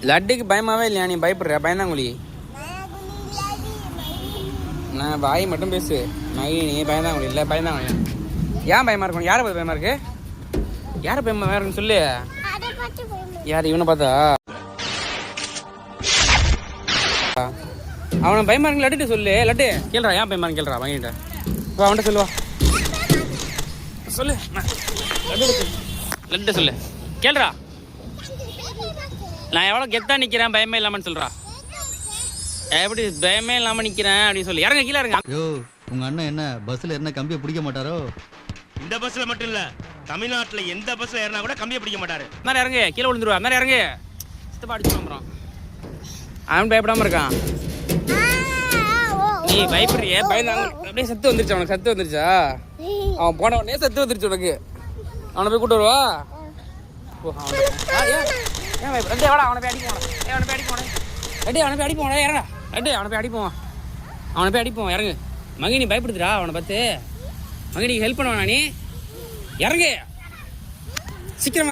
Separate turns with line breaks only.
லட்டுக்கு பயமாவே இல்லையா? நீ பயப்படுற? பயந்தாங்குழி. நான் வாய் மட்டும் பேசு. நீ பயந்தாங்குழி இல்லை, பயந்தாங்குழி. ஏன் பயமா இருக்கும்? யாரை பார்த்து பயமா இருக்கு? யாரை பயமா இருக்குன்னு சொல்லு. யார்? இவனை பார்த்தா? அவனை பயமா இருக்கு. லட்டு சொல்லு. லட்டு கேள்றா, ஏன் பயமா இருக்கு கேள்றா. வாங்கிட்ட அவன்கிட்ட சொல்லுவா. சொல்லு. லட்டு சொல்லு. கேள்றா, நான் எவ்வளோ கெத்தா நிற்கிறேன் பயமே இல்லாமன்னு சொல்கிறா. எப்படி பயமே இல்லாமல் நிற்கிறேன் அப்படின்னு சொல்லி. இறங்க, கீழே இருங்க.
ஐயோ, உங்கள் அண்ணன் என்ன பஸ்ஸில் என்ன கம்பியை பிடிக்க மாட்டாரோ?
இந்த பஸ்ஸில் மட்டும் இல்லை, தமிழ்நாட்டில் எந்த பஸ்ஸில் ஏறினா கூட கம்பியை பிடிக்க மாட்டாரு.
அந்தாரு இறங்கு, கீழே விழுந்துருவா. அந்தாரு இறங்கு. சித்தப்பா அடிச்சு வந்துடும். அவன் பயப்படாமல் இருக்கான். நீ பயப்படுறிய? பயந்தாங்க. அப்படியே சத்து வந்துருச்சு அவனுக்கு. சத்து வந்துருச்சா? அவன் போன உடனே சத்து வந்துருச்சு உனக்கு. அவனை போய் கூட்டு வருவா. ஏன் பயப்பட? எவாடா அவனை போய் அடிப்போம். அவனை போய் அடிப்போம். ரெடி அவனை போய் அடிப்போம். இறங்கா ரெடி அவனை போய் அடிப்போம். அவனை போய் அடிப்போம். இறங்கு. மகி நீ பயப்படுதுடா அவனை பார்த்து. மகி நீ ஹெல்ப் பண்ணுவானா? நீ இறங்கு சீக்கிரமா.